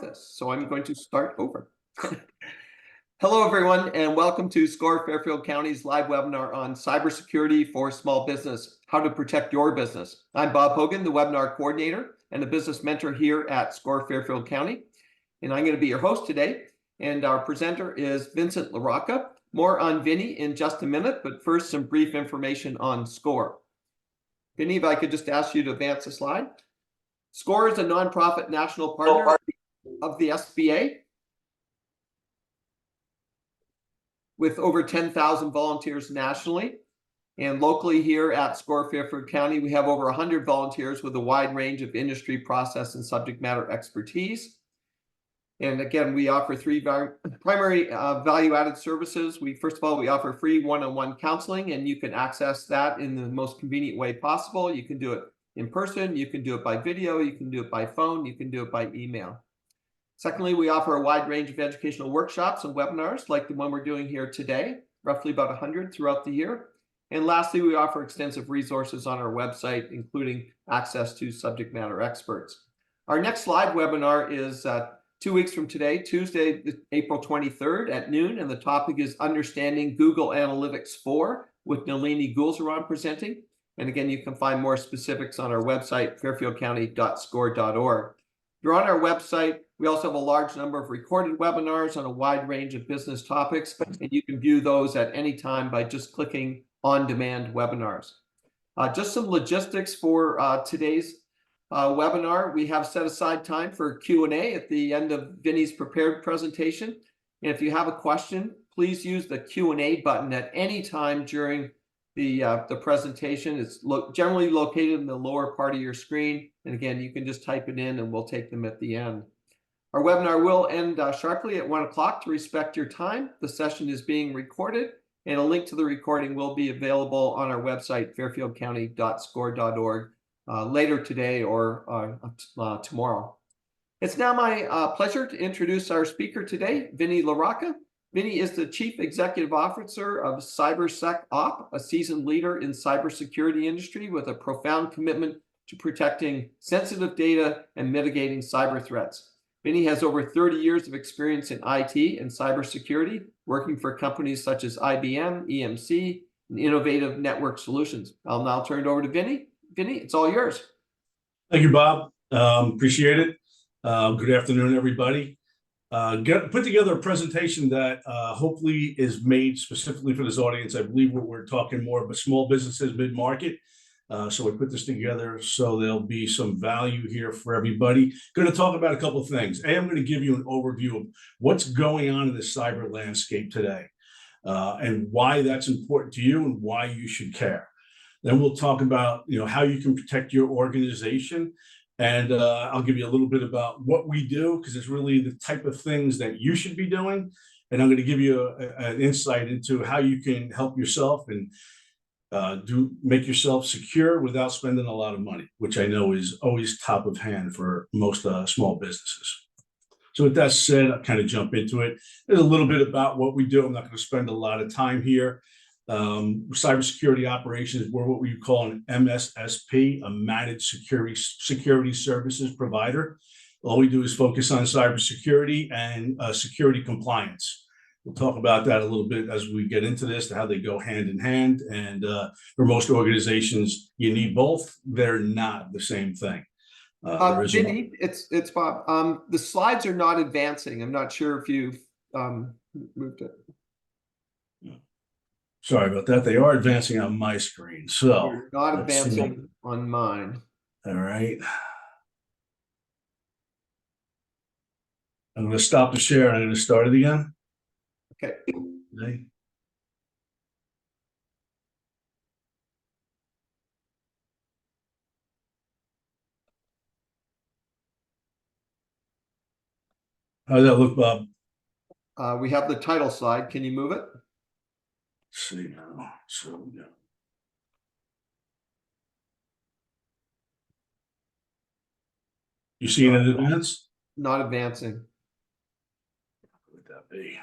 this, so I'm going to start over. Hello, everyone, and welcome to SCORE Fairfield County's live webinar on cybersecurity for small business, how to protect your business. I'm Bob Hogan, the webinar coordinator and a business mentor here at SCORE Fairfield County, and I'm going to be your host today. And our presenter is Vincent LaRocca. More on Vinny in just a minute, but first some brief information on SCORE. Vinny, if I could just ask you to advance the slide. SCORE is a nonprofit national partner of the SBA with over 10,000 volunteers nationally. And locally here at SCORE Fairfield County, we have over 100 volunteers with a wide range of industry, process, and subject matter expertise. And again, we offer three primary value-added services. First of all, we offer free one-on-one counseling, and you can access that in the most convenient way possible. You can do it in person, you can do it by video, you can do it by phone, you can do it by email. Secondly, we offer a wide range of educational workshops and webinars like the one we're doing here today, roughly about 100 throughout the year. And lastly, we offer extensive resources on our website, including access to subject matter experts. Our next live webinar is 2 weeks from today, Tuesday, April 23rd at noon, and the topic is Understanding Google Analytics 4 with Nalini Gulzaran presenting. And again, you can find more specifics on our website, fairfieldcounty.score.org. If you're on our website, we also have a large number of recorded webinars on a wide range of business topics, and you can view those at any time by just clicking on-demand webinars. Just some logistics for today's webinar. We have set aside time for Q&A at the end of Vinny's prepared presentation. And if you have a question, please use the Q&A button at any time during the presentation. It's generally located in the lower part of your screen. And again, you can just type it in and we'll take them at the end. Our webinar will end sharply at 1 o'clock to respect your time. The session is being recorded, and a link to the recording will be available on our website, fairfieldcounty.score.org, later today or tomorrow. It's now my pleasure to introduce our speaker today, Vinny LaRocca. Vinny is the Chief Executive Officer of CyberSecOp, a seasoned leader in cybersecurity industry with a profound commitment to protecting sensitive data and mitigating cyber threats. Vinny has over 30 years of experience in IT and cybersecurity, working for companies such as IBM, EMC, and Innovative Network Solutions. I'll now turn it over to Vinny. Vinny, it's all yours. Thank you, Bob. Appreciate it. Good afternoon, everybody. Put together a presentation that hopefully is made specifically for this audience. I believe we're talking more about small businesses, mid-market. So we put this together so there'll be some value here for everybody. Going to talk about a couple of things. I'm going to give you an overview of what's going on in the cyber landscape today and why that's important to you and why you should care. Then we'll talk about how you can protect your organization. And I'll give you a little bit about what we do, because it's really the type of things that you should be doing. And I'm going to give you an insight into how you can help yourself and make yourself secure without spending a lot of money, which I know is always top of hand for most small businesses. So with that said, I'll kind of jump into it. There's a little bit about what we do. I'm not going to spend a lot of time here. Cybersecurity operations, we're what we call an MSSP, a managed security services provider. All we do is focus on cybersecurity and security compliance. We'll talk about that a little bit as we get into this, how they go hand in hand. And for most organizations, you need both. They're not the same thing. Vinny, it's Bob. The slides are not advancing. I'm not sure if you've moved it. Sorry about that. They are advancing on my screen. So they're not advancing on mine. All right. I'm going to stop the share and I'm going to start it again. Okay. How does that look, Bob? We have the title slide. Can you move it? Let's see now. So yeah. You seeing it advance? Not advancing. What would that be?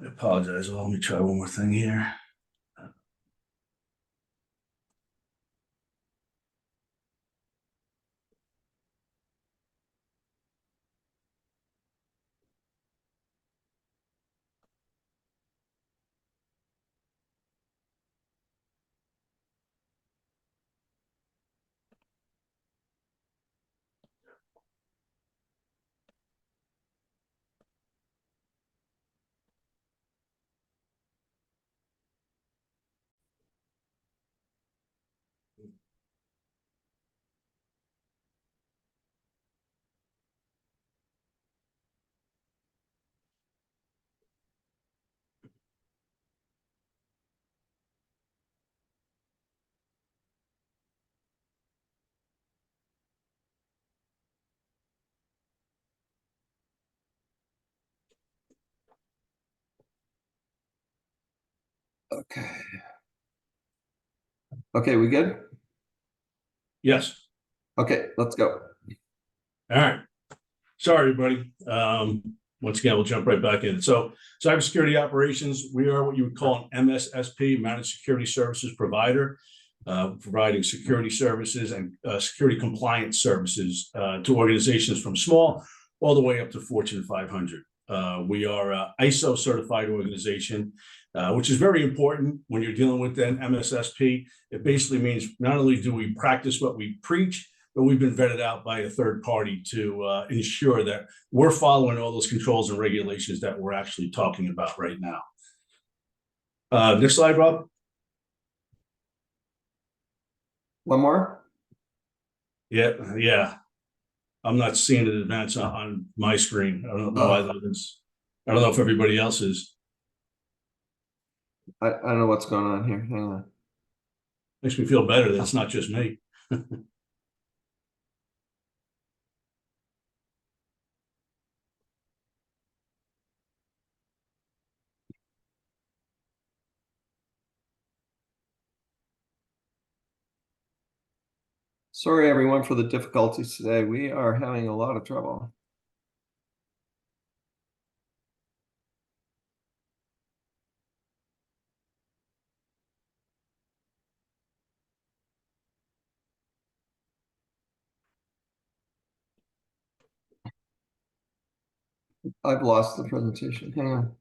I apologize. Well, let me try one more thing here. Okay. Okay, we good? Yes. Okay, let's go. All right. Sorry, everybody. Once again, we'll jump right back in. So, cybersecurity operations, we are what you would call an MSSP, managed security services provider, providing security services and security compliance services to organizations from small all the way up to Fortune 500. We are an ISO certified organization, which is very important when you're dealing with an MSSP. It basically means not only do we practice what we preach, but we've been vetted out by a third party to ensure that we're following all those controls and regulations that we're actually talking about right now. Next slide, Rob. One more? Yeah. I'm not seeing it advance on my screen. I don't know why that is. I don't know if everybody else is. I don't know what's going on here. Hang on. Makes me feel better that it's not just me. Sorry, everyone, for the difficulties today. We are having a lot of trouble. I've lost the presentation. Hang on.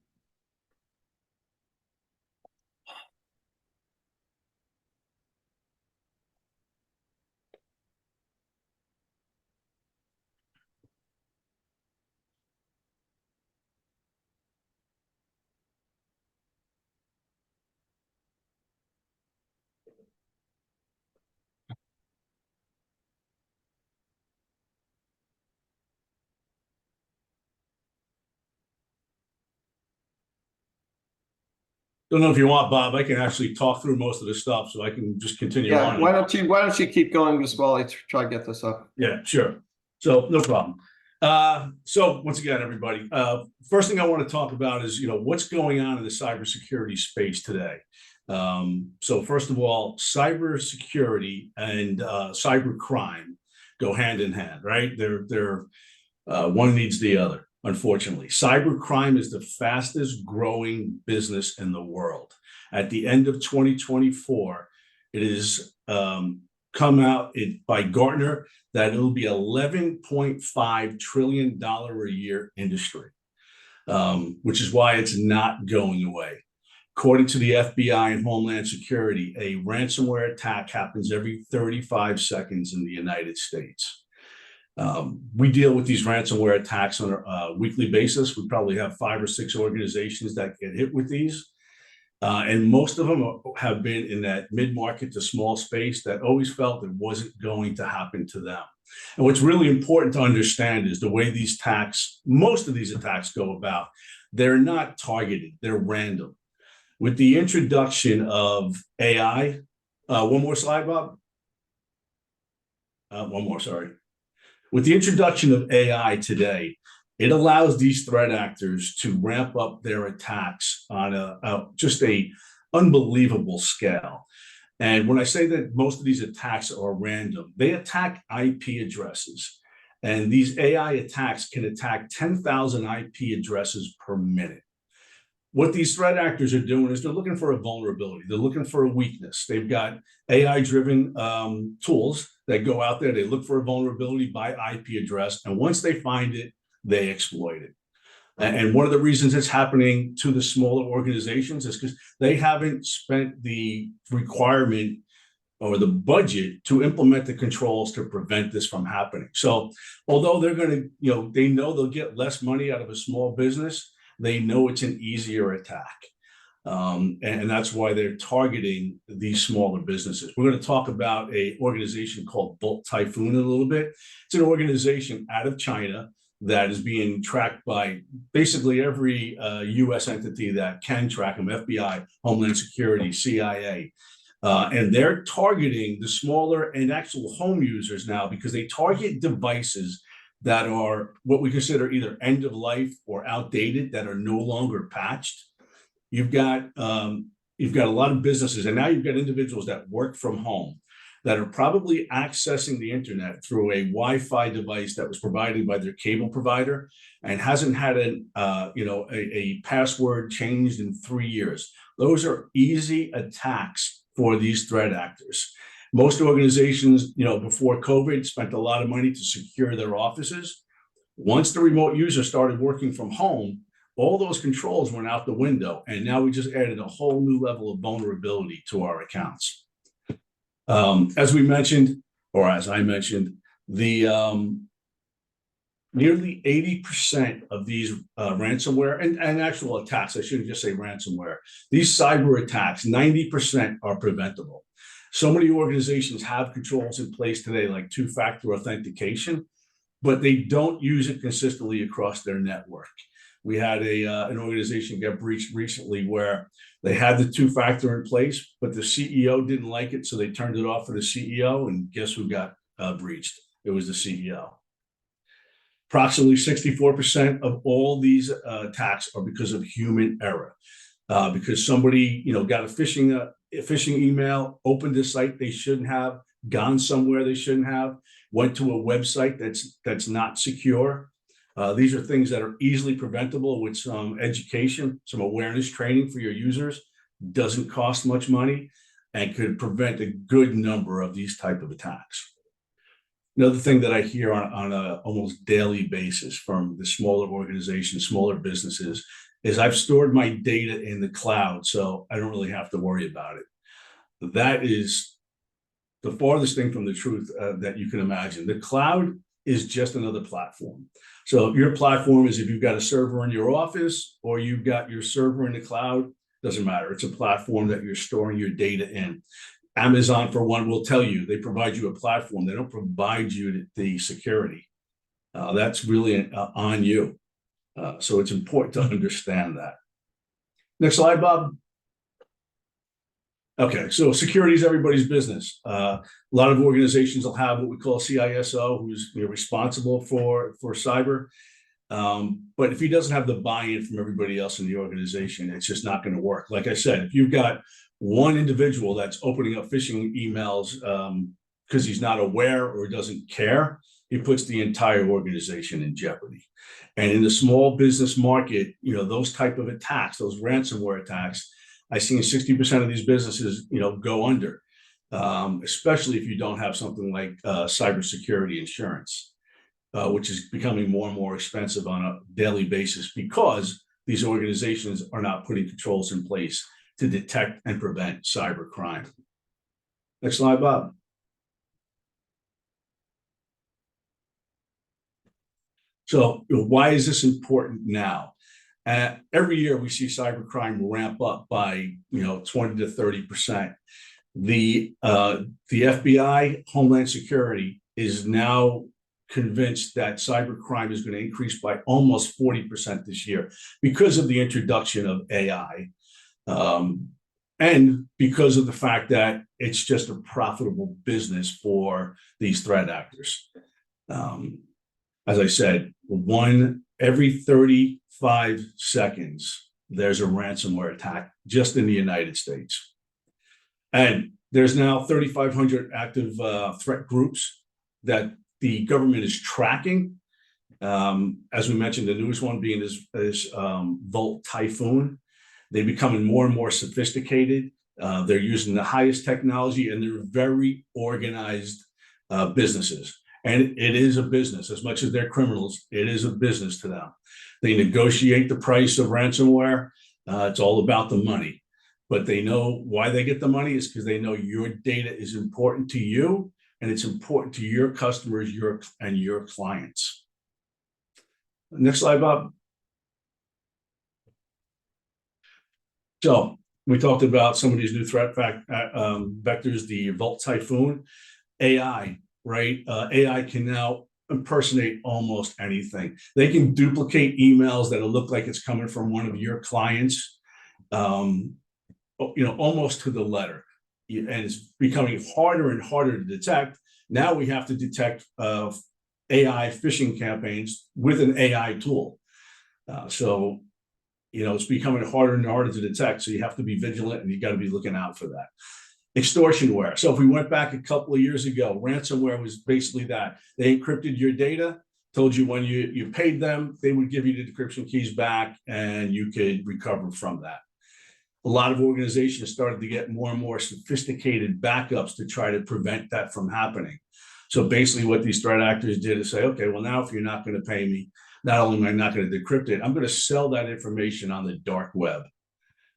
Don't know if you want, Bob. I can actually talk through most of the stuff, so I can just continue Yeah, on. why don't you keep going just while I try to get this up? Yeah, sure. So no problem. So once again, everybody, first thing I want to talk about is, what's going on in the cybersecurity space today. So first of all, cybersecurity and cybercrime go hand in hand, right? They're one needs the other. Unfortunately, cybercrime is the fastest growing business in the world. At the end of 2024, it is come out by Gartner that it'll be $11.5 trillion a year industry, which is why it's not going away. According to the FBI and Homeland Security, a ransomware attack happens every 35 seconds in the United States. We deal with these ransomware attacks on a weekly basis. We probably have 5 or 6 organizations that get hit with these. And most of them have been in that mid-market to small space that always felt it wasn't going to happen to them. And what's really important to understand is the way these attacks, most of these attacks go about, they're not targeted, they're random. With the introduction of AI, one more slide, Bob. One more, sorry. With the introduction of AI today, it allows these threat actors to ramp up their attacks on just a unbelievable scale. And when I say that most of these attacks are random, they attack IP addresses. And these AI attacks can attack 10,000 IP addresses per minute. What these threat actors are doing is they're looking for a vulnerability. They're looking for a weakness. They've got AI-driven tools that go out there. They look for a vulnerability by IP address. And once they find it, they exploit it. And one of the reasons it's happening to the smaller organizations is because they haven't spent the requirement or the budget to implement the controls to prevent this from happening. So although they're going to, they know they'll get less money out of a small business, they know it's an easier attack. And that's why they're targeting these smaller businesses. We're going to talk about an organization called Bolt Typhoon in a little bit. It's an organization out of China that is being tracked by basically every U.S. entity that can track them, FBI, Homeland Security, CIA. And they're targeting the smaller and actual home users now because they target devices that are what we consider either end of life or outdated, that are no longer patched. You've got you've got a lot of businesses, and now you've got individuals that work from home that are probably accessing the internet through a Wi-Fi device that was provided by their cable provider and hasn't had a password changed in 3 years. Those are easy attacks for these threat actors. Most organizations, before COVID, spent a lot of money to secure their offices. Once the remote user started working from home, all those controls went out the window, and now we just added a whole new level of vulnerability to our accounts. As we mentioned, or as I mentioned, the nearly 80% of these ransomware and actual attacks, I shouldn't just say ransomware, these cyber attacks, 90% are preventable. So many organizations have controls in place today, like two-factor authentication, but they don't use it consistently across their network. We had an organization get breached recently where they had the two-factor in place, but the CEO didn't like it, so they turned it off for the CEO, and guess who got breached? It was the CEO. Approximately 64% of all these attacks are because of human error, because somebody got a phishing email, opened a site they shouldn't have, gone somewhere they shouldn't have, went to a website that's not secure. These are things that are easily preventable with some education, some awareness training for your users. Doesn't cost much money and could prevent a good number of these type of attacks. Another thing that I hear on a almost daily basis from the smaller organizations, smaller businesses, is I've stored my data in the cloud, so I don't really have to worry about it. That is the farthest thing from the truth that you can imagine. The cloud is just another platform. So your platform is if you've got a server in your office or you've got your server in the cloud, doesn't matter. It's a platform that you're storing your data in. Amazon, for one, will tell you they provide you a platform. They don't provide you the security. That's really on you. So it's important to understand that. Next slide, Bob. Okay, so security is everybody's business. A lot of organizations will have what we call a CISO, who's responsible for cyber. But if he doesn't have the buy-in from everybody else in the organization, it's just not going to work. Like I said, if you've got one individual that's opening up phishing emails because he's not aware or doesn't care, he puts the entire organization in jeopardy. And in the small business market, those type of attacks, those ransomware attacks, I've seen 60% of these businesses, go under, especially if you don't have something like cybersecurity insurance, which is becoming more and more expensive on a daily basis because these organizations are not putting controls in place to detect and prevent cyber crime. Next slide, Bob. So why is this important now? Every year we see cybercrime ramp up by 20 to 30%. The FBI, Homeland Security, is now convinced that cybercrime is going to increase by almost 40% this year because of the introduction of AI, and because of the fact that it's just a profitable business for these threat actors. As I said, one every 35 seconds, there's a ransomware attack just in the United States. And there's now 3,500 active threat groups that the government is tracking. As we mentioned, the newest one being this Volt Typhoon. They're becoming more and more sophisticated. They're using the highest technology, and they're very organized businesses. And it is a business. As much as they're criminals, it is a business to them. They negotiate the price of ransomware. It's all about the money. But they know why they get the money is because they know your data is important to you, and it's important to your customers, and your clients. Next slide, Bob. So we talked about some of these new threat vectors, the Volt Typhoon, AI, right? AI can now impersonate almost anything. They can duplicate emails that'll look like it's coming from one of your clients, almost to the letter. And it's becoming harder and harder to detect. Now we have to detect AI phishing campaigns with an AI tool. So it's becoming harder and harder to detect. So you have to be vigilant, and you got to be looking out for that. Extortionware. So if we went back a couple of years ago, ransomware was basically that. They encrypted your data, told you when you paid them, they would give you the decryption keys back, and you could recover from that. A lot of organizations started to get more and more sophisticated backups to try to prevent that from happening. So basically what these threat actors did is say, okay, well, now if you're not going to pay me, not only am I not going to decrypt it, I'm going to sell that information on the dark web.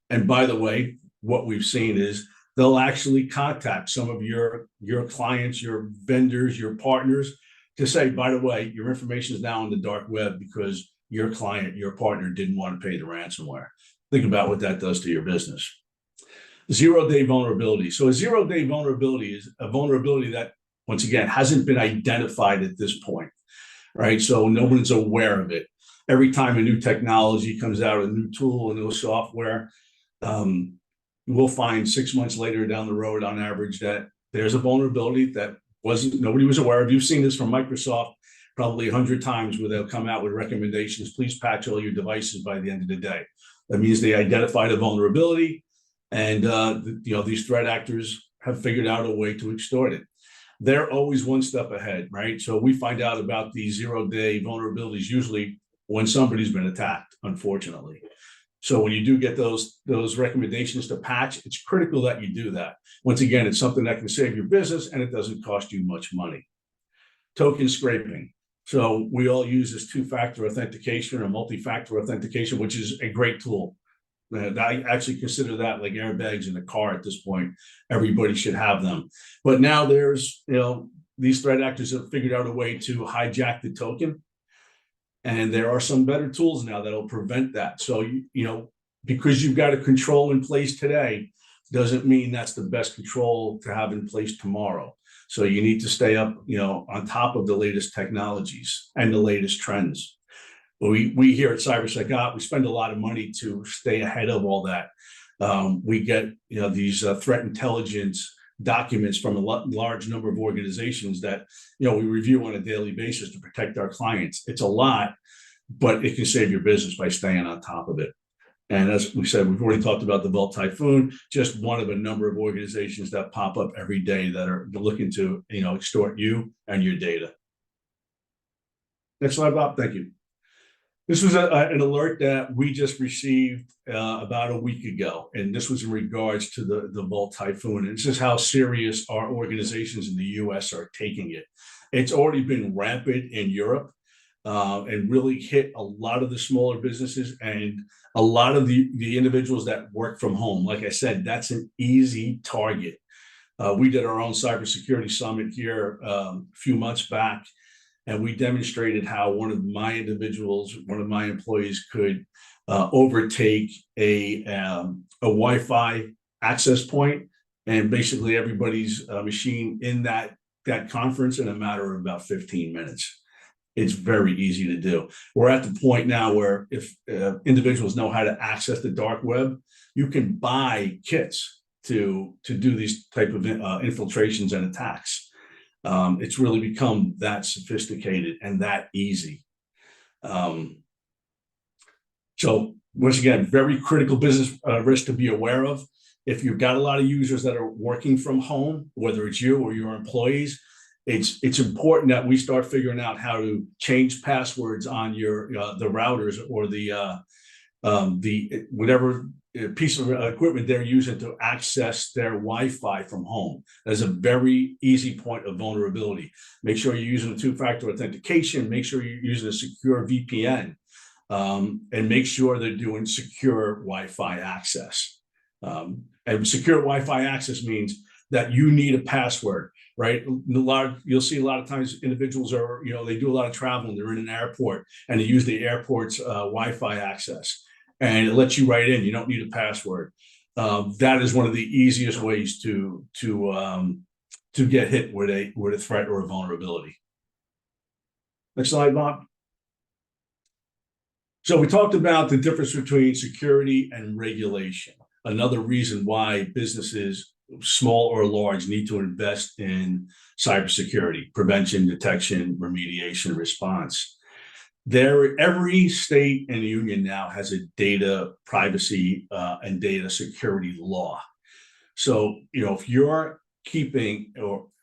And by the way, what we've seen is they'll actually contact some of your clients, your vendors, your partners to say, by the way, your information is now on the dark web because your client, your partner didn't want to pay the ransomware. Think about what that does to your business. Zero-day vulnerability. So a zero-day vulnerability is a vulnerability that, once again, hasn't been identified at this point, right? So no one's aware of it. Every time a new technology comes out, a new tool, a new software, we'll find 6 months later down the road, on average, that there's a vulnerability that nobody was aware of. You've seen this from Microsoft probably 100 times, where they'll come out with recommendations. Please patch all your devices by the end of the day. That means they identified a vulnerability, and these threat actors have figured out a way to extort it. They're always one step ahead, right? So we find out about these zero-day vulnerabilities usually when somebody's been attacked, unfortunately. So when you do get those recommendations to patch, it's critical that you do that. Once again, it's something that can save your business, and it doesn't cost you much money. Token scraping. So we all use this two-factor authentication or multi-factor authentication, which is a great tool. I actually consider that like airbags in a car at this point. Everybody should have them. But now there's, these threat actors have figured out a way to hijack the token. And there are some better tools now that'll prevent that. So, because you've got a control in place today, doesn't mean that's the best control to have in place tomorrow. So you need to stay up, on top of the latest technologies and the latest trends. We here at CyberSecOp, we spend a lot of money to stay ahead of all that. We get, these threat intelligence documents from a large number of organizations that, we review on a daily basis to protect our clients. It's a lot, but it can save your business by staying on top of it. And as we said, we've already talked about the Vault Typhoon, just one of a number of organizations that pop up every day that are looking to, extort you and your data. Next slide, Bob. Thank you. This was an alert that we just received about a week ago, and this was in regards to the Vault Typhoon. And this is how serious our organizations in the U.S. are taking it. It's already been rampant in Europe and really hit a lot of the smaller businesses and a lot of the individuals that work from home. Like I said, that's an easy target. We did our own cybersecurity summit here a few months back, and we demonstrated how one of my employees could overtake a Wi-Fi access point and basically everybody's machine in that conference in a matter of about 15 minutes. It's very easy to do. We're at the point now where if individuals know how to access the dark web, you can buy kits to do these type of infiltrations and attacks. It's really become that sophisticated and that easy. So once again, very critical business risk to be aware of. If you've got a lot of users that are working from home, whether it's you or your employees, it's important that we start figuring out how to change passwords on your the routers or the whatever piece of equipment they're using to access their Wi-Fi from home. That's a very easy point of vulnerability. Make sure you're using a two-factor authentication. Make sure you're using a secure VPN, and make sure they're doing secure Wi-Fi access. And secure Wi-Fi access means that you need a password, right? You'll see a lot of times individuals are, they do a lot of traveling. They're in an airport and they use the airport's Wi-Fi access, and it lets you right in. You don't need a password. That is one of the easiest ways to get hit with a threat or a vulnerability. Next slide, Bob. So we talked about the difference between security and regulation. Another reason why businesses, small or large, need to invest in cybersecurity, prevention, detection, remediation, response. Every state in the union now has a data privacy and data security law. So, if you're keeping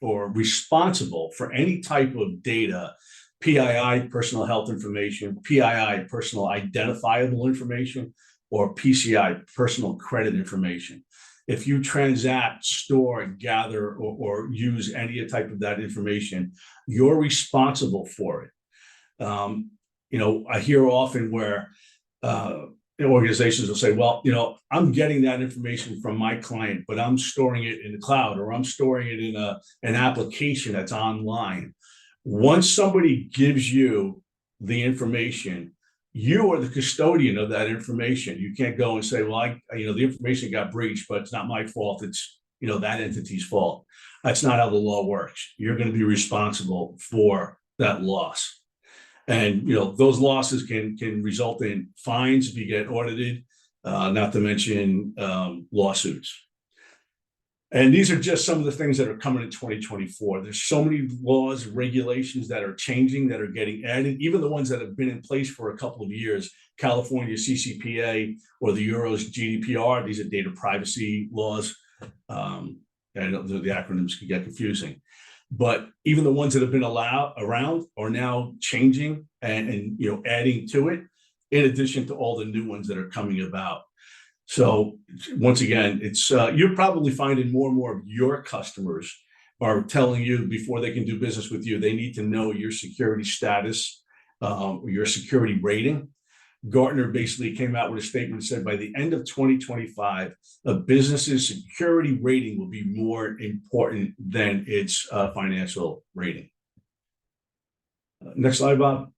or responsible for any type of data, PII, personal health information, PII, personal identifiable information, or PCI, personal credit information, if you transact, store, gather, or use any type of that information, you're responsible for it. I hear often where organizations will say, well, I'm getting that information from my client, but I'm storing it in the cloud, or I'm storing it in an application that's online. Once somebody gives you the information, you are the custodian of that information. You can't go and say, well, the information got breached, but it's not my fault. It's, that entity's fault. That's not how the law works. You're going to be responsible for that loss. And those losses can result in fines if you get audited, not to mention lawsuits. And these are just some of the things that are coming in 2024. There's so many laws, regulations that are changing, that are getting added, even the ones that have been in place for a couple of years. California CCPA or the Euro's GDPR, these are data privacy laws. And the acronyms can get confusing. But even the ones that have been around are now changing and adding to it, in addition to all the new ones that are coming about. So once again, it's you're probably finding more and more of your customers are telling you before they can do business with you, they need to know your security status, your security rating. Gartner basically came out with a statement that said by the end of 2025, a business's security rating will be more important than its financial rating. Next slide, Bob.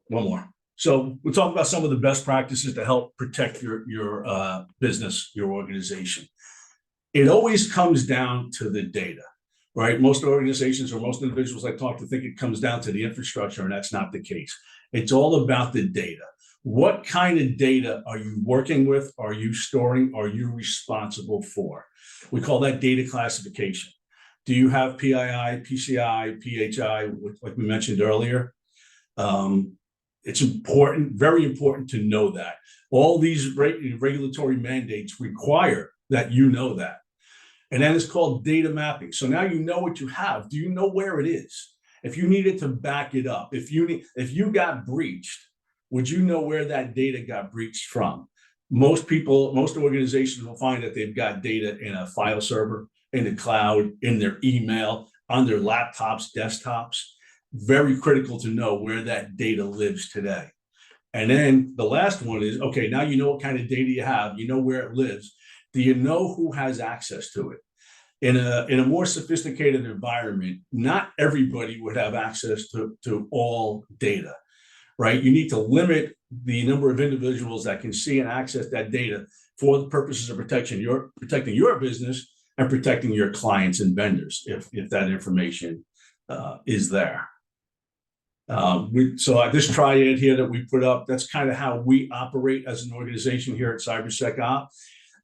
One more. So we'll talk about some of the best practices to help protect your business, your organization. It always comes down to the data. Right? Most organizations or most individuals I talk to think it comes down to the infrastructure, and that's not the case. It's all about the data. What kind of data are you working with? Are you storing? Are you responsible for? We call that data classification. Do you have PII, PCI, PHI, like we mentioned earlier? It's important, very important to know that. All these regulatory mandates require that you know that. And then it's called data mapping. So now you know what you have. Do you know where it is? If you needed to back it up, if you got breached, would you know where that data got breached from? Most organizations will find that they've got data in a file server, in the cloud, in their email, on their laptops, desktops. Very critical to know where that data lives today. And then the last one is, okay, now you know what kind of data you have, you know where it lives. Do you know who has access to it? In a more sophisticated environment, not everybody would have access to all data, right? You need to limit the number of individuals that can see and access that data for the purposes of protecting your business and protecting your clients and vendors if that information is there. So this triad here that we put up, that's kind of how we operate as an organization here at CyberSecOp.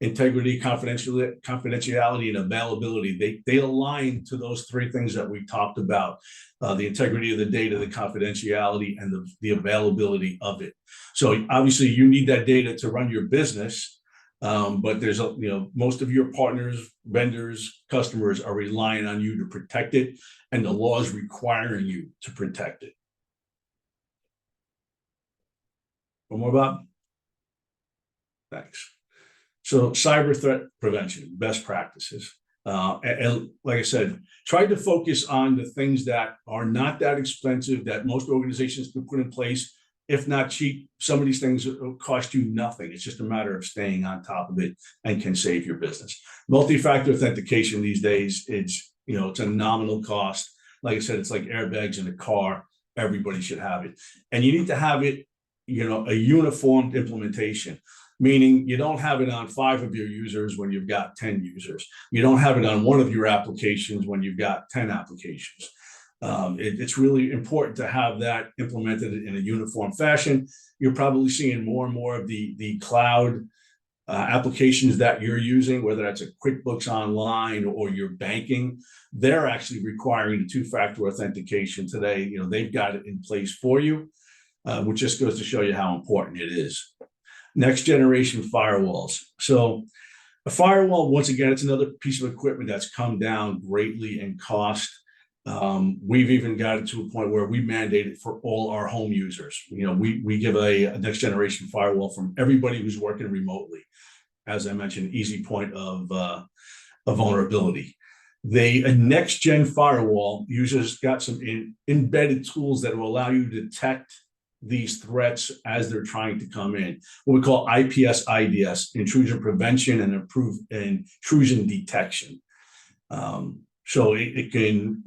Integrity, confidentiality, and availability. They align to those three things that we talked about: the integrity of the data, the confidentiality, and the availability of it. So obviously, you need that data to run your business, but there's most of your partners, vendors, customers are relying on you to protect it, and the law is requiring you to protect it. One more, Bob. Thanks. So cyber threat prevention, best practices. And like I said, try to focus on the things that are not that expensive that most organizations can put in place, if not cheap. Some of these things cost you nothing. It's just a matter of staying on top of it and can save your business. Multi-factor authentication these days, it's a nominal cost. Like I said, it's like airbags in a car. Everybody should have it. And you need to have it, a uniform implementation. Meaning you don't have it on 5 of your users when you've got 10 users. You don't have it on one of your applications when you've got 10 applications. It's really important to have that implemented in a uniform fashion. You're probably seeing more and more of the cloud applications that you're using, whether that's a QuickBooks Online or your banking, they're actually requiring the two-factor authentication today. You know, they've got it in place for you, which just goes to show you how important it is. Next generation firewalls. So a firewall, once again, it's another piece of equipment that's come down greatly in cost. We've even got it to a point where we mandate it for all our home users. You know, we give a next generation firewall from everybody who's working remotely. As I mentioned, easy point of vulnerability. A next gen firewall uses got some embedded tools that will allow you to detect these threats as they're trying to come in. What we call IPS IDS, intrusion prevention and intrusion detection. So it can,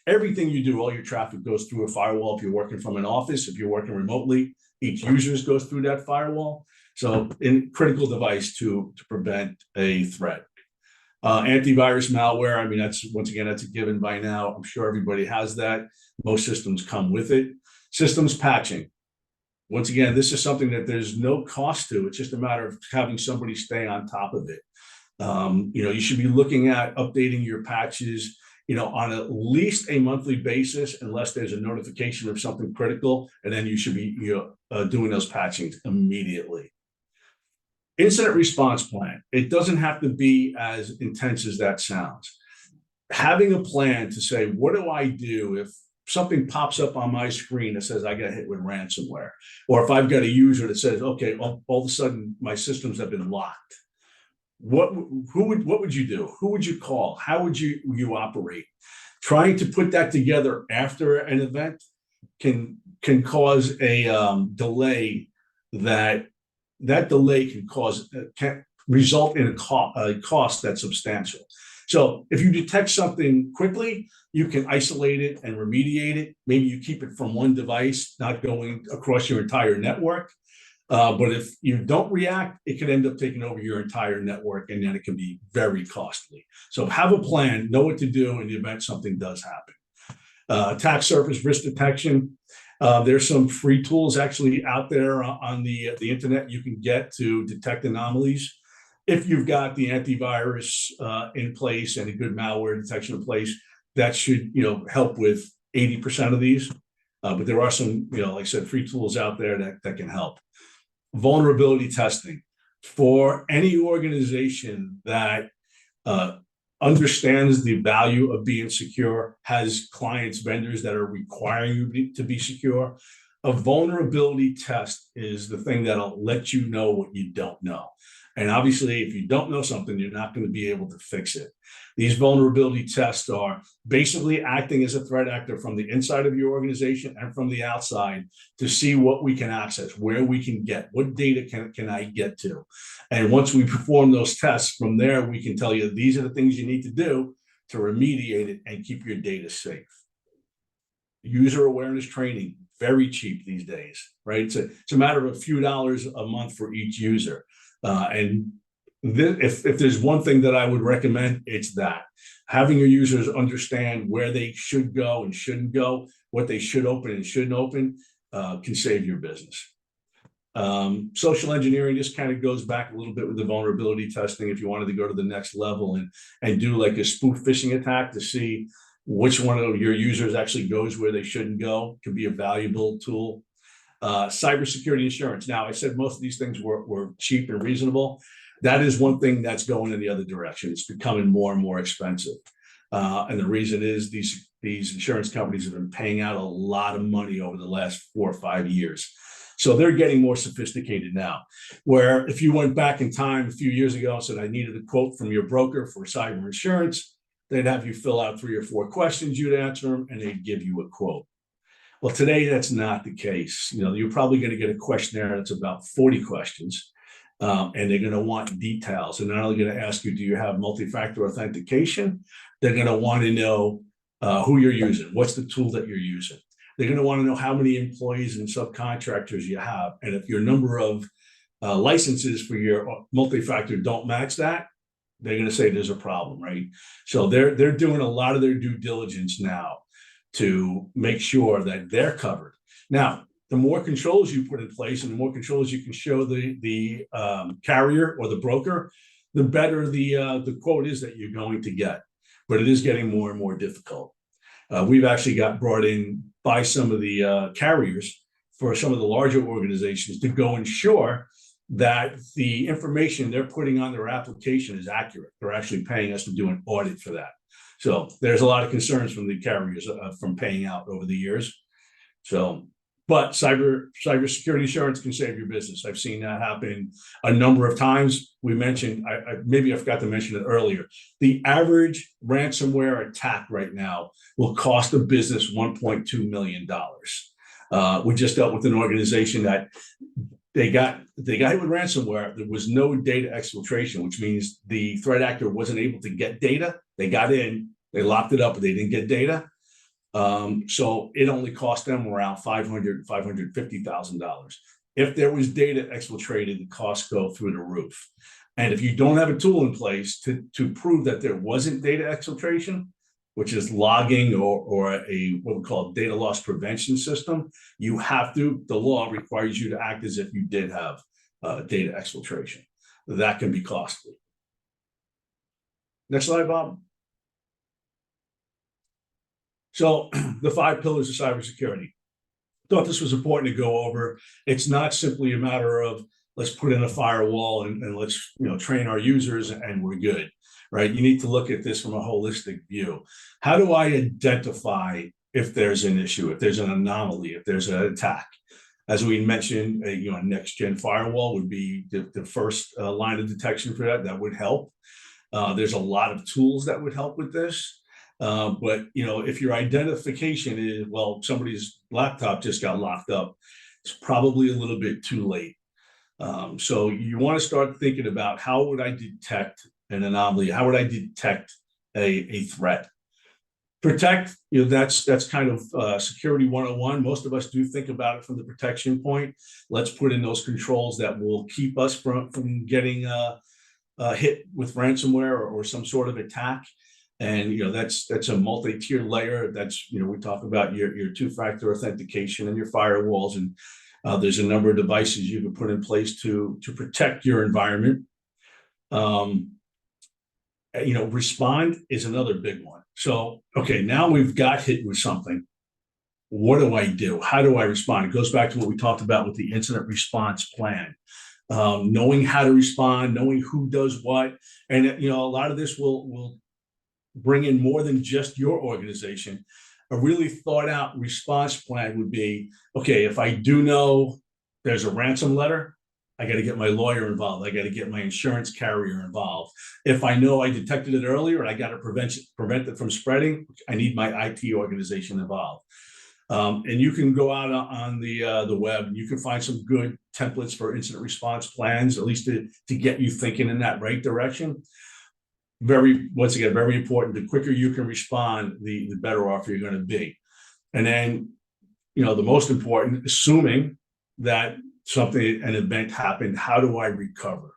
everything you do, all your traffic goes through a firewall. If you're working from an office, if you're working remotely, each user goes through that firewall. So a critical device to prevent a threat. Antivirus malware, I mean, that's a given by now. I'm sure everybody has that. Most systems come with it. Systems patching. Once again, this is something that there's no cost to. It's just a matter of having somebody stay on top of it. You know, you should be looking at updating your patches, you know, on at least a monthly basis, unless there's a notification of something critical, and then you should be doing those patchings immediately. Incident response plan. It doesn't have to be as intense as that sounds. Having a plan to say, what do I do if something pops up on my screen that says I got hit with ransomware, or if I've got a user that says, okay, all of a sudden my systems have been locked. What would you do? Who would you call? How would you operate? Trying to put that together after an event can cause a delay. That delay can result in a cost that's substantial. So if you detect something quickly, you can isolate it and remediate it. Maybe you keep it from one device, not going across your entire network. But if you don't react, it can end up taking over your entire network, and then it can be very costly. So have a plan, know what to do in the event something does happen. Attack surface risk detection. There's some free tools actually out there on the internet you can get to detect anomalies. If you've got the antivirus in place and a good malware detection in place, that should, you know, help with 80% of these. But there are some, you know, like I said, free tools out there that can help. Vulnerability testing. For any organization that understands the value of being secure, has clients, vendors that are requiring you to be secure, a vulnerability test is the thing that'll let you know what you don't know. And obviously, if you don't know something, you're not going to be able to fix it. These vulnerability tests are basically acting as a threat actor from the inside of your organization and from the outside to see what we can access, where we can get, what data can I get to. And once we perform those tests, from there, we can tell you these are the things you need to do to remediate it and keep your data safe. User awareness training, very cheap these days, right? It's a matter of a few dollars a month for each user. If there's one thing that I would recommend, it's that. Having your users understand where they should go and shouldn't go, what they should open and shouldn't open, can save your business. Social engineering just kind of goes back a little bit with the vulnerability testing. If you wanted to go to the next level and do like a spoof phishing attack to see which one of your users actually goes where they shouldn't go, could be a valuable tool. Cybersecurity insurance. Now, I said most of these things were cheap and reasonable. That is one thing that's going in the other direction. It's becoming more and more expensive. And the reason is these insurance companies have been paying out a lot of money over the last 4 or 5 years. So they're getting more sophisticated now, where if you went back in time a few years ago and said, I needed a quote from your broker for cyber insurance, they'd have you fill out 3 or 4 questions, you'd answer them, and they'd give you a quote. Well, today, that's not the case. You know, you're probably going to get a questionnaire that's about 40 questions, and they're going to want details. And not only going to ask you, do you have multi-factor authentication? They're going to want to know who you're using. What's the tool that you're using? They're going to want to know how many employees and subcontractors you have. And if your number of licenses for your multi-factor don't match that, they're going to say there's a problem, right? So they're doing a lot of their due diligence now to make sure that they're covered. Now, the more controls you put in place and the more controls you can show the carrier or the broker, the better the quote is that you're going to get. But it is getting more and more difficult. We've actually got brought in by some of the carriers for some of the larger organizations to go ensure that the information they're putting on their application is accurate. They're actually paying us to do an audit for that. So there's a lot of concerns from the carriers from paying out over the years. So, but cybersecurity insurance can save your business. I've seen that happen a number of times. We mentioned, maybe I forgot to mention it earlier. The average ransomware attack right now will cost a business $1.2 million. We just dealt with an organization that they got hit with ransomware. There was no data exfiltration, which means the threat actor wasn't able to get data. They got in, they locked it up, but they didn't get data. So it only cost them around $550,000. If there was data exfiltrated, the costs go through the roof. And if you don't have a tool in place to prove that there wasn't data exfiltration, which is logging or a what we call data loss prevention system, you have to, the law requires you to act as if you did have data exfiltration. That can be costly. Next slide, Bob. So the 5 pillars of cybersecurity. Thought this was important to go over. It's not simply a matter of let's put in a firewall and let's train our users and we're good, right? You need to look at this from a holistic view. How do I identify if there's an issue, if there's an anomaly, if there's an attack? As we mentioned, a next-gen firewall would be the first line of detection for that. That would help. There's a lot of tools that would help with this. But if your identification is, well, somebody's laptop just got locked up, it's probably a little bit too late. So you want to start thinking about how would I detect an anomaly? How would I detect a threat? Protect, that's kind of security 101. Most of us do think about it from the protection point. Let's put in those controls that will keep us from getting hit with ransomware or some sort of attack. And that's a multi-tier layer. That's we talk about your two-factor authentication and your firewalls, and there's a number of devices you can put in place to protect your environment. Respond is another big one. So okay, now we've got hit with something. What do I do? How do I respond? It goes back to what we talked about with the incident response plan. Knowing how to respond, knowing who does what, and a lot of this will bring in more than just your organization. A really thought out response plan would be, okay, if I do know there's a ransom letter, I got to get my lawyer involved. I got to get my insurance carrier involved. If I know I detected it earlier and I got to prevent it from spreading, I need my IT organization involved. And you can go out on the web and you can find some good templates for incident response plans, at least to get you thinking in that right direction. Once again, very important. The quicker you can respond, the better off you're going to be. And then, the most important, assuming that an event happened, how do I recover?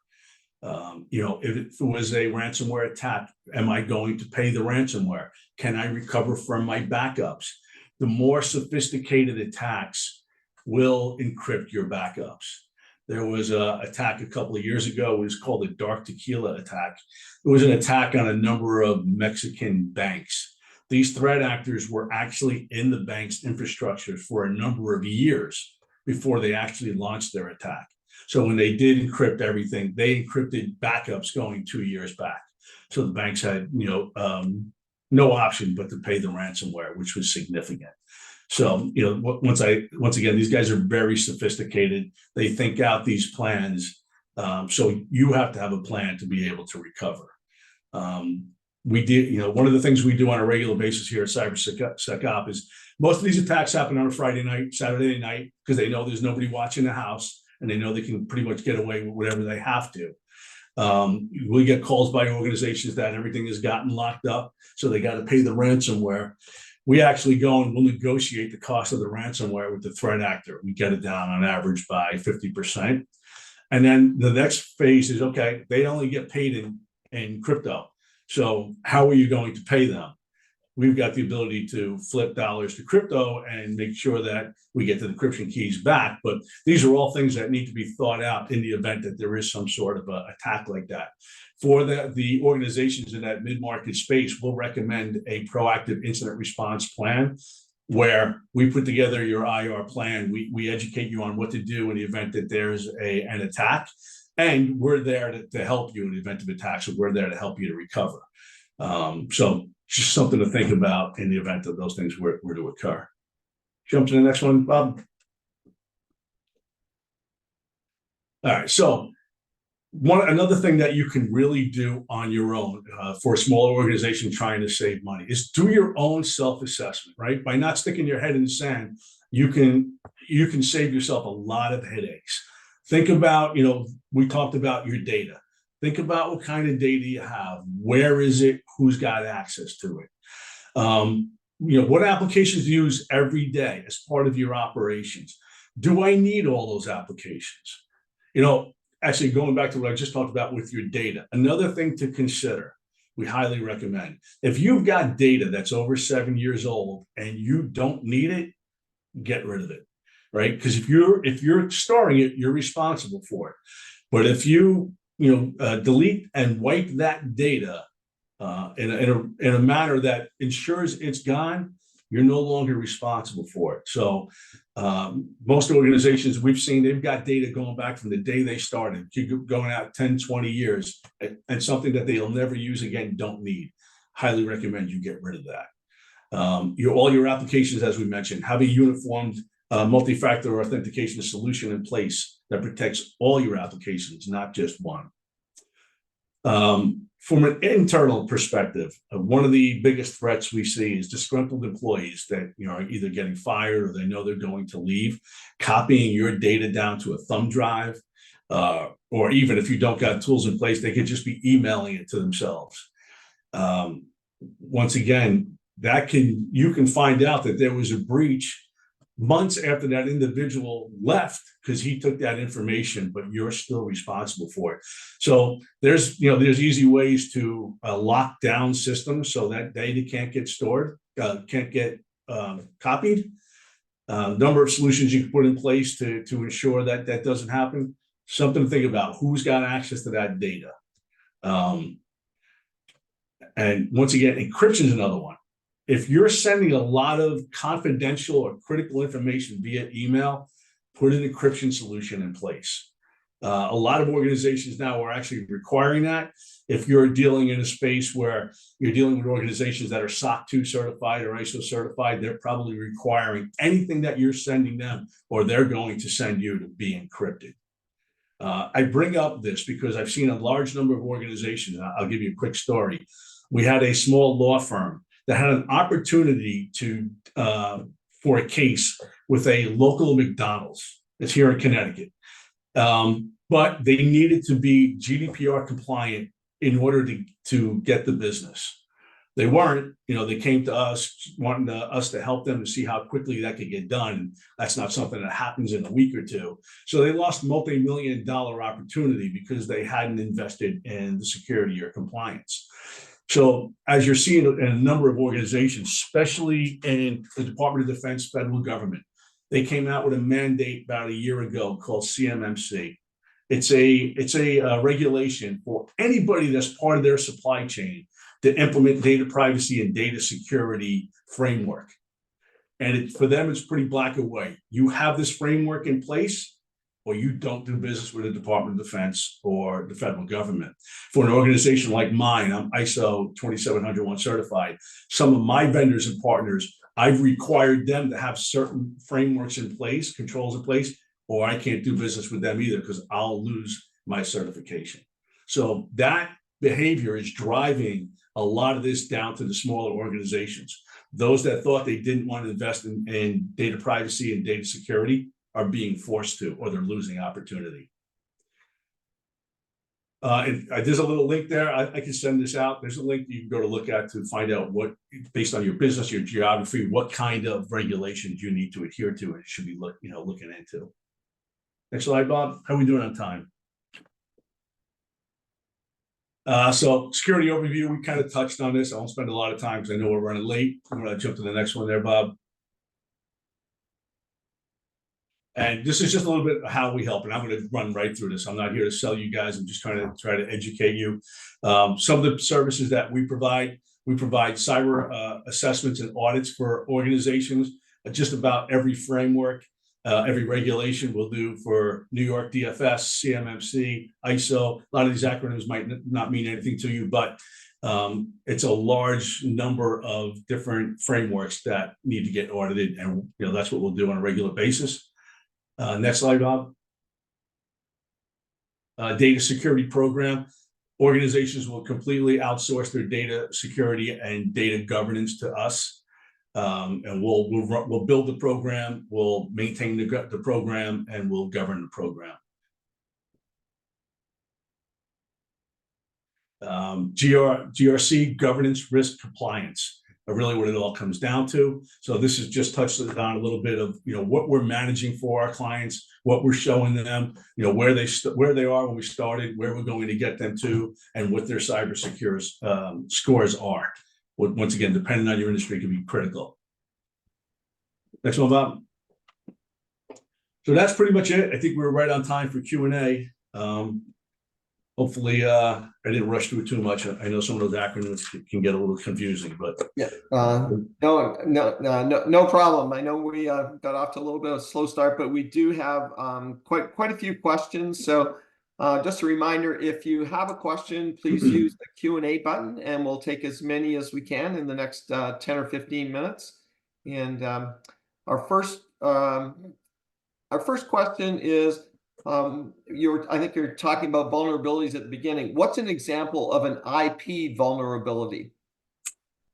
If it was a ransomware attack, am I going to pay the ransomware? Can I recover from my backups? The more sophisticated attacks will encrypt your backups. There was an attack a couple of years ago. It was called the Dark Tequila attack. It was an attack on a number of Mexican banks. These threat actors were actually in the bank's infrastructure for a number of years before they actually launched their attack. So when they did encrypt everything, they encrypted backups going 2 years back. So the banks had, no option but to pay the ransomware, which was significant. So, once again, these guys are very sophisticated. They think out these plans. So you have to have a plan to be able to recover. We did, one of the things we do on a regular basis here at CyberSecOp is most of these attacks happen on a Friday night, Saturday night, because they know there's nobody watching the house and they know they can pretty much get away with whatever they have to. We get calls by organizations that everything has gotten locked up, so they got to pay the ransomware. We actually go and we'll negotiate the cost of the ransomware with the threat actor. We get it down on average by 50%. And then the next phase is, okay, they only get paid in crypto. So how are you going to pay them? we've got the ability to flip dollars to crypto and make sure that we get the encryption keys back. But these are all things that need to be thought out in the event that there is some sort of a attack like that. For the organizations in that mid-market space, we'll recommend a proactive incident response plan where we put together your IR plan. We educate you on what to do in the event that there's an attack. And we're there to help you in the event of attack. So we're there to help you to recover. So just something to think about in the event that those things were to occur. Jump to the next one, Bob. All right, so another thing that you can really do on your own for a smaller organization trying to save money is do your own self-assessment, right? By not sticking your head in the sand, you can save yourself a lot of headaches. Think about, we talked about your data. Think about what kind of data you have. Where is it? Who's got access to it? What applications you use every day as part of your operations? Do I need all those applications? Actually, going back to what I just talked about with your data, another thing to consider, we highly recommend, if you've got data that's over 7 years old and you don't need it, get rid of it, right? Because if you're storing it, you're responsible for it. But if you delete and wipe that data in a manner that ensures it's gone, you're no longer responsible for it. So most organizations we've seen, they've got data going back from the day they started, going out 10, 20 years, and something that they'll never use again, don't need. Highly recommend you get rid of that. All your applications, as we mentioned, have a uniformed multi-factor authentication solution in place that protects all your applications, not just one. From an internal perspective, one of the biggest threats we see is disgruntled employees that are either getting fired or they know they're going to leave, copying your data down to a thumb drive, or even if you don't got tools in place, they could just be emailing it to themselves. Once again, you can find out that there was a breach months after that individual left because he took that information, but you're still responsible for it. So there's easy ways to lock down systems so that data can't get stored, can't get copied. Number of solutions you can put in place to ensure that that doesn't happen. Something to think about: who's got access to that data? And once again, encryption is another one. If you're sending a lot of confidential or critical information via email, put an encryption solution in place. A lot of organizations now are actually requiring that. If you're dealing in a space where you're dealing with organizations that are SOC 2 certified or ISO certified, they're probably requiring anything that you're sending them or they're going to send you to be encrypted. I bring up this because I've seen a large number of organizations. I'll give you a quick story. We had a small law firm that had an opportunity for a case with a local McDonald's. It's here in Connecticut. But they needed to be GDPR compliant in order to get the business. They weren't, they came to us wanting us to help them to see how quickly that could get done. That's not something that happens in a week or two. So they lost multi-million-dollar opportunity because they hadn't invested in the security or compliance. So as you're seeing in a number of organizations, especially in the Department of Defense, federal government, they came out with a mandate about a year ago called CMMC. It's a regulation for anybody that's part of their supply chain to implement data privacy and data security framework. And for them, it's pretty black and white. You have this framework in place, or you don't do business with the Department of Defense or the federal government. For an organization like mine, I'm ISO 27001 certified. Some of my vendors and partners, I've required them to have certain frameworks in place, controls in place, or I can't do business with them either because I'll lose my certification. So that behavior is driving a lot of this down to the smaller organizations. Those that thought they didn't want to invest in data privacy and data security are being forced to, or they're losing opportunity. And there's a little link there. I can send this out. There's a link you can go to look at to find out what, based on your business, your geography, what kind of regulations you need to adhere to and should be looking into. Next slide, Bob. How are we doing on time? So security overview, we kind of touched on this. I won't spend a lot of time because I know we're running late. I'm going to jump to the next one there, Bob. And this is just a little bit of how we help, and I'm going to run right through this. I'm not here to sell you guys. I'm just trying to educate you. Some of the services that we provide cyber assessments and audits for organizations. Just about every framework, every regulation we'll do for New York DFS, CMMC, ISO. A lot of these acronyms might not mean anything to you, but it's a large number of different frameworks that need to get audited, and that's what we'll do on a regular basis. Next slide, Bob. Data security program. Organizations will completely outsource their data security and data governance to us. And we'll build the program, we'll maintain the program, and we'll govern the program. GRC, governance, risk, compliance, are really what it all comes down to. So this is just touched on a little bit of what we're managing for our clients, what we're showing them, where they are when we started, where we're going to get them to, and what their cybersecurity scores are. Once again, depending on your industry, can be critical. Next one, Bob. So that's pretty much it. I think we were right on time for Q&A. Hopefully, I didn't rush through it too much. I know some of those acronyms can get a little confusing, but yeah, no problem. I know we got off to a little bit of a slow start, but we do have quite a few questions. So just a reminder, if you have a question, please use the Q&A button, and we'll take as many as we can in the next 10 or 15 minutes. And our first question is, I think you're talking about vulnerabilities at the beginning. What's an example of an IP vulnerability?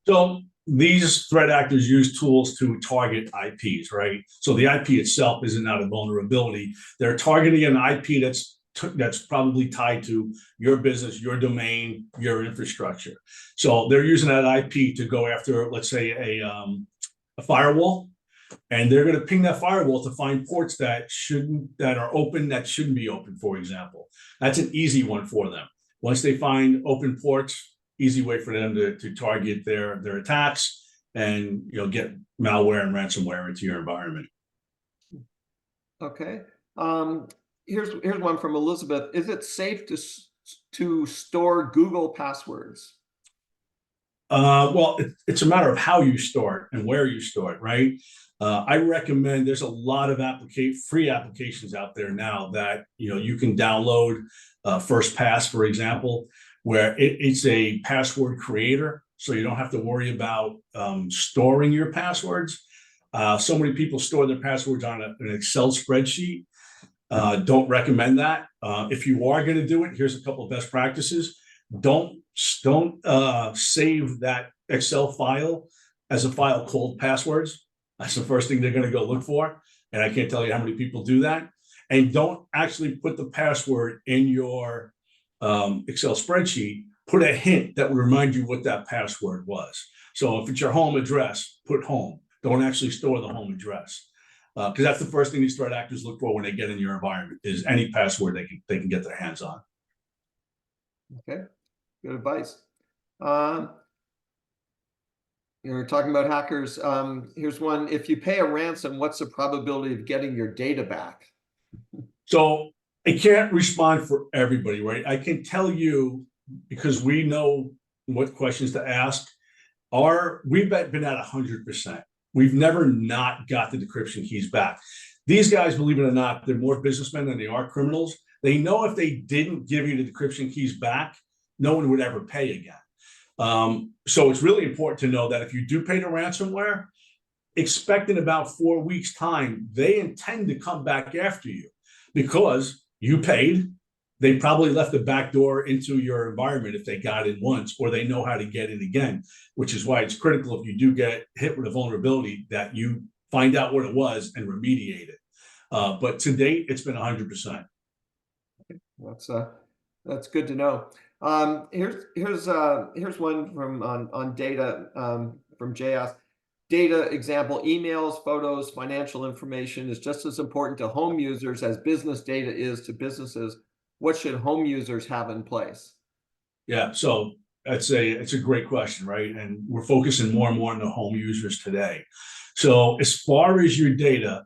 So these threat actors use tools to target IPs, right? So the IP itself isn't not a vulnerability. They're targeting an IP that's probably tied to your business, your domain, your infrastructure. So they're using that IP to go after, let's say, a firewall. And they're going to ping that firewall to find ports that are open that shouldn't be open, for example. That's an easy one for them. Once they find open ports, easy way for them to target their attacks and get malware and ransomware into your environment. Okay. Here's one from Elizabeth. Is it safe to store Google passwords? Well, it's a matter of how you store it and where you store it, right? I recommend, there's a lot of free applications out there now that you can download. FirstPass, for example, where it's a password creator, so you don't have to worry about storing your passwords. So many people store their passwords on an Excel spreadsheet. Don't recommend that. If you are going to do it, here's a couple of best practices. Don't save that Excel file as a file called passwords. That's the first thing they're going to go look for. And I can't tell you how many people do that. And don't actually put the password in your Excel spreadsheet. Put a hint that will remind you what that password was. So if it's your home address, put home. Don't actually store the home address. Because that's the first thing these threat actors look for when they get in your environment, is any password they can get their hands on. Okay, good advice. You're talking about hackers. Here's one. If you pay a ransom, what's the probability of getting your data back? So I can't respond for everybody, right? I can tell you, because we know what questions to ask. We've been at 100%. We've never not got the decryption keys back. These guys, believe it or not, they're more businessmen than they are criminals. They know if they didn't give you the decryption keys back, no one would ever pay again. So it's really important to know that if you do pay the ransomware, expect in about 4 weeks' time, they intend to come back after you because you paid. They probably left the back door into your environment if they got in once, or they know how to get in again, which is why it's critical if you do get hit with a vulnerability that you find out what it was and remediate it. But to date, it's been 100%. That's good to know. Here's one from on data from JS. Data example: emails, photos, financial information is just as important to home users as business data is to businesses. What should home users have in place? Yeah, so it's a great question, right? And we're focusing more and more on the home users today. So as far as your data,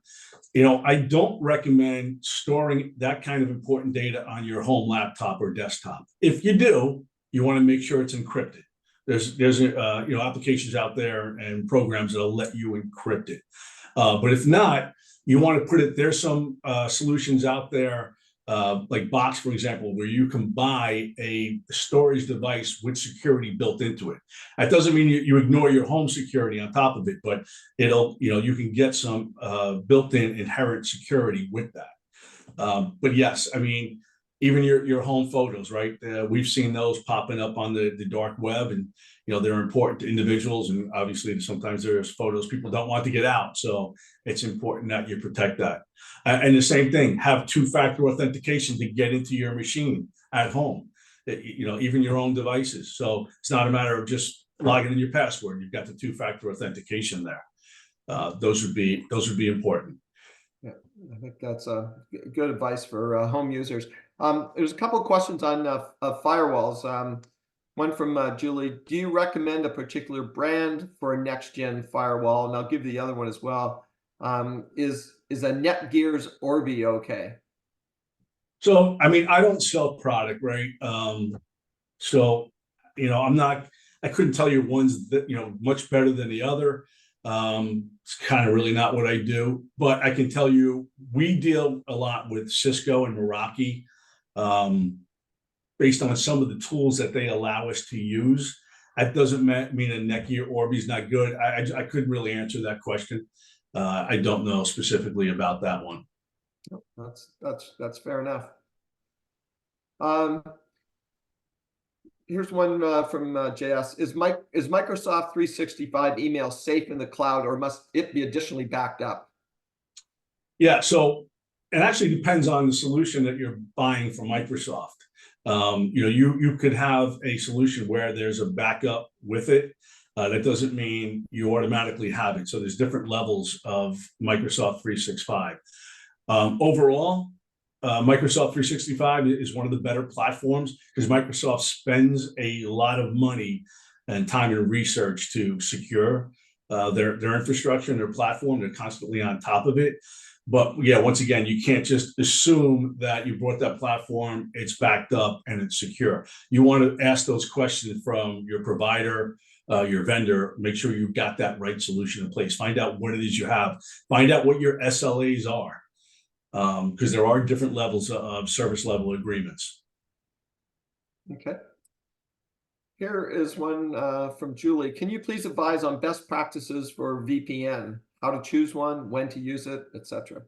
I don't recommend storing that kind of important data on your home laptop or desktop. If you do, you want to make sure it's encrypted. There's applications out there and programs that'll let you encrypt it. But if not, you want to put it. There's some solutions out there, like Box, for example, where you can buy a storage device with security built into it. That doesn't mean you ignore your home security on top of it, but you can get some built-in inherent security with that. But yes, I mean, even your home photos, right? We've seen those popping up on the dark web, and they're important to individuals, and obviously sometimes there's photos people don't want to get out, so it's important that you protect that. And the same thing, have two-factor authentication to get into your machine at home. Even your own devices. So it's not a matter of just logging in your password. You've got the two-factor authentication there. Those would be important. Yeah, I think that's good advice for home users. There's a couple of questions on firewalls. One from Julie. Do you recommend a particular brand for a next-gen firewall? And I'll give the other one as well. Is a Netgear's Orbi okay? So, I mean, I don't sell product, right? So, I couldn't tell you one's that, much better than the other. It's kind of really not what I do, but I can tell you we deal a lot with Cisco and Meraki, based on some of the tools that they allow us to use. That doesn't mean a Netgear Orbi is not good. I couldn't really answer that question. I don't know specifically about that one. That's fair enough. Here's one from JS. Is Microsoft 365 email safe in the cloud, or must it be additionally backed up? Yeah, so it actually depends on the solution that you're buying from Microsoft. You could have a solution where there's a backup with it. That doesn't mean you automatically have it. So there's different levels of Microsoft 365. Overall, Microsoft 365 is one of the better platforms because Microsoft spends a lot of money and time and research to secure their infrastructure and their platform. They're constantly on top of it. But yeah, once again, you can't just assume that you bought that platform, it's backed up and it's secure. You want to ask those questions from your provider, your vendor, make sure you've got that right solution in place. Find out what it is you have. Find out what your SLAs are, because there are different levels of service level agreements. Okay. Here is one from Julie. Can you please advise on best practices for VPN? How to choose one, when to use it, etc.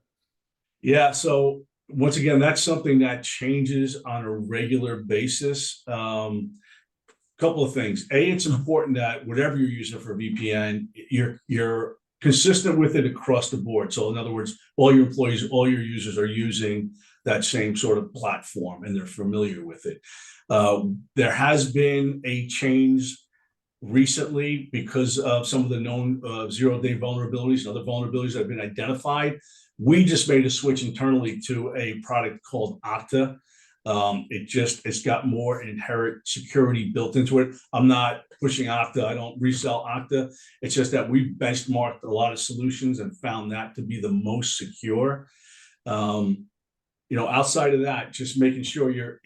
Yeah, so once again, that's something that changes on a regular basis. Couple of things. It's important that whatever you're using for VPN, you're consistent with it across the board. So in other words, all your employees, all your users are using that same sort of platform and they're familiar with it. There has been a change recently because of some of the known zero-day vulnerabilities and other vulnerabilities that have been identified. We just made a switch internally to a product called Okta. It's got more inherent security built into it. I'm not pushing Okta. I don't resell Okta. It's just that we've benchmarked a lot of solutions and found that to be the most secure. Outside of that, just making sure you're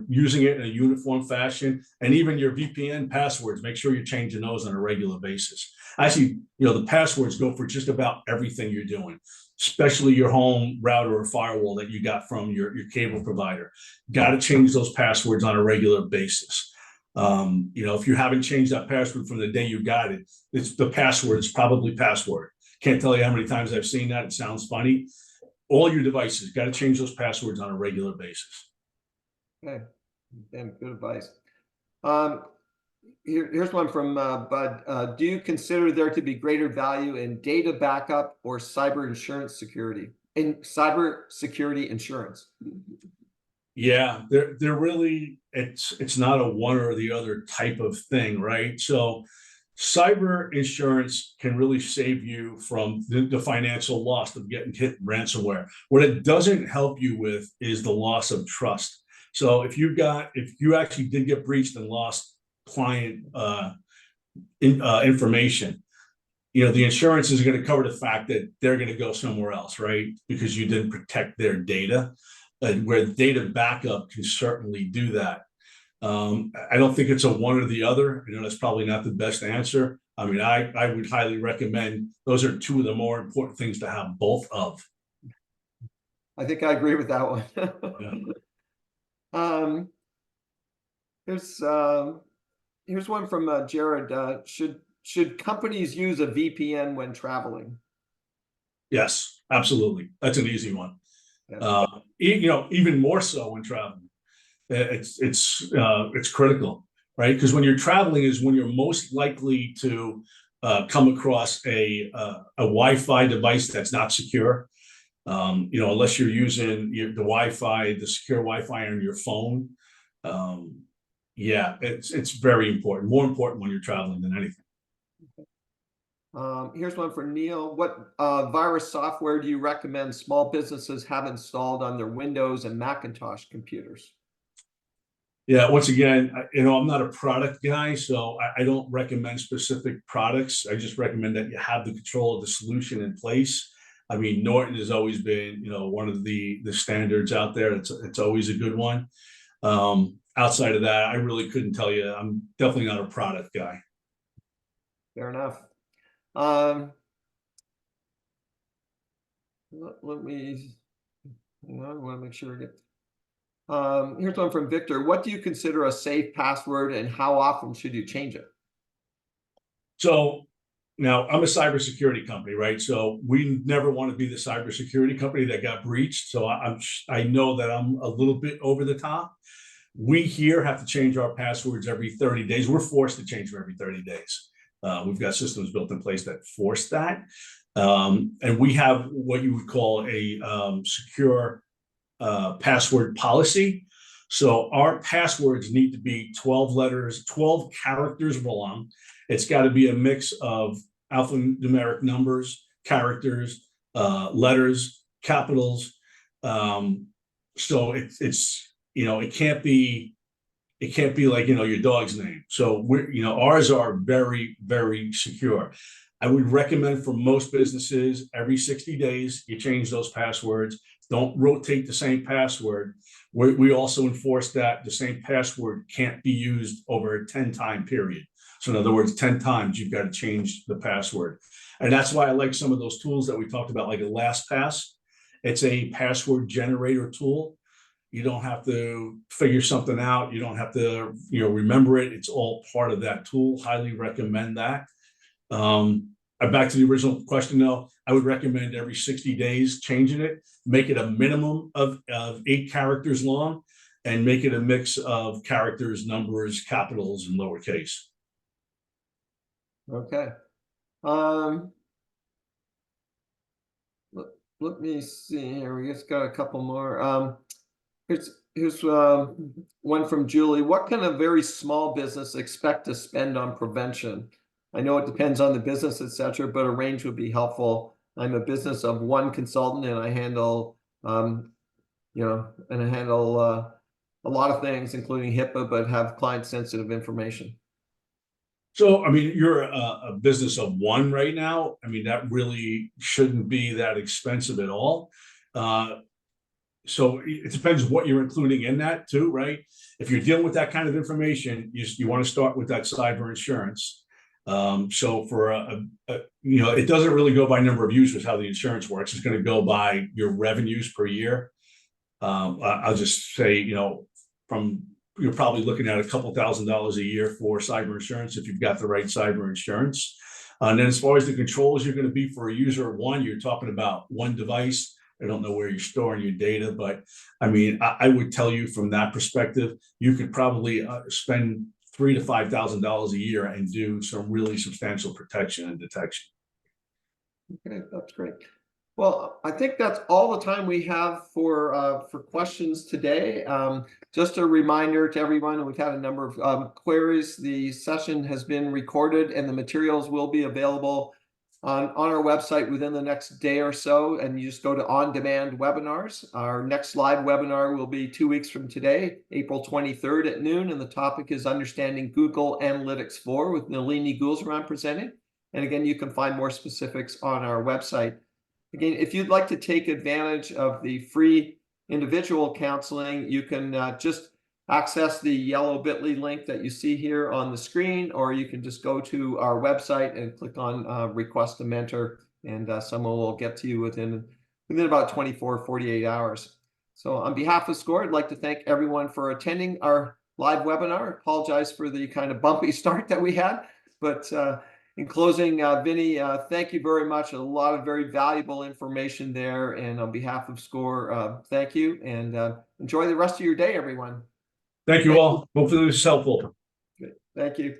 using it in a uniform fashion, and even your VPN passwords, make sure you're changing those on a regular basis. Actually, the passwords go for just about everything you're doing, especially your home router or firewall that you got from your cable provider. Got to change those passwords on a regular basis. If you haven't changed that password from the day you got it, the password is probably password. Can't tell you how many times I've seen that. It sounds funny. All your devices, got to change those passwords on a regular basis. Okay, and good advice. Here's one from Bud. Do you consider there to be greater value in data backup or cyber insurance security? In cyber security insurance? Yeah, they're really, it's not a one or the other type of thing, right? So cyber insurance can really save you from the financial loss of getting hit ransomware. What it doesn't help you with is the loss of trust. So if you actually did get breached and lost client information, the insurance is going to cover the fact that they're going to go somewhere else, right? Because you didn't protect their data, where data backup can certainly do that. I don't think it's a one or the other. That's probably not the best answer. I mean, I would highly recommend, those are two of the more important things to have both of. I think I agree with that one. Yeah. Here's one from Jared. Should companies use a VPN when traveling? Yes, absolutely. That's an easy one. Yeah. Even more so when traveling. It's critical, right? Because when you're traveling is when you're most likely to come across a Wi-Fi device that's not secure. Unless you're using the Wi-Fi, the secure Wi-Fi on your phone. Yeah, it's very important, more important when you're traveling than anything. Here's one for Neil. What virus software do you recommend small businesses have installed on their Windows and Macintosh computers? Yeah, once again, I'm not a product guy, so I don't recommend specific products. I just recommend that you have the control of the solution in place. I mean, Norton has always been, one of the standards out there. It's always a good one. Outside of that, I really couldn't tell you. I'm definitely not a product guy. Fair enough. Let me, I want to make sure I get. Here's one from Victor. What do you consider a safe password and how often should you change it? So now I'm a cybersecurity company, right? So we never want to be the cybersecurity company that got breached. So I know that I'm a little bit over the top. We here have to change our passwords every 30 days. We're forced to change them every 30 days. We've got systems built in place that force that. And we have what you would call a secure password policy. So our passwords need to be 12 letters, 12 characters long. It's got to be a mix of alphanumeric numbers, characters, letters, capitals. So it can't be like, your dog's name. So ours are very, very secure. I would recommend for most businesses, every 60 days, you change those passwords. Don't rotate the same password. We also enforce that the same password can't be used over a 10-time period. So in other words, 10 times you've got to change the password. And that's why I like some of those tools that we talked about, like a LastPass. It's a password generator tool. You don't have to figure something out. You don't have to, remember it. It's all part of that tool. Highly recommend that. Back to the original question, though, I would recommend every 60 days changing it, make it a minimum of 8 characters long, and make it a mix of characters, numbers, capitals, and lowercase. Okay. Let me see here. We just got a couple more. Here's one from Julie. What can a very small business expect to spend on prevention? I know it depends on the business, etc., but a range would be helpful. I'm a business of one consultant, and I handle, a lot of things, including HIPAA, but have client-sensitive information. So, I mean, you're a business of one right now. I mean, that really shouldn't be that expensive at all. So it depends what you're including in that too, right? If you're dealing with that kind of information, you want to start with that cyber insurance. So for it doesn't really go by number of users, how the insurance works. It's going to go by your revenues per year. I'll just say, you're probably looking at a couple $1,000s a year for cyber insurance if you've got the right cyber insurance. And then as far as the controls you're going to be for a user one, you're talking about one device. I don't know where you're storing your data, but I mean, I would tell you from that perspective, you could probably spend $3,000 to $5,000 a year and do some really substantial protection and detection. Okay, that's great. Well, I think that's all the time we have for questions today. Just a reminder to everyone, we've had a number of queries. The session has been recorded and the materials will be available on our website within the next day or so, and you just go to on-demand webinars. Our next live webinar will be 2 weeks from today, April 23rd at noon, and the topic is Understanding Google Analytics 4 with Nalini Gulzarman presenting. And again, you can find more specifics on our website. Again, if you'd like to take advantage of the free individual counseling, you can just access the yellow bit.ly link that you see here on the screen, or you can just go to our website and click on request a mentor, and someone will get to you within about 24, 48 hours. So on behalf of SCORE, I'd like to thank everyone for attending our live webinar. Apologize for the kind of bumpy start that we had, but in closing, Vinny, thank you very much. A lot of very valuable information there. And on behalf of SCORE, thank you, and enjoy the rest of your day, everyone. Thank you all. Hopefully this is helpful. Thank you.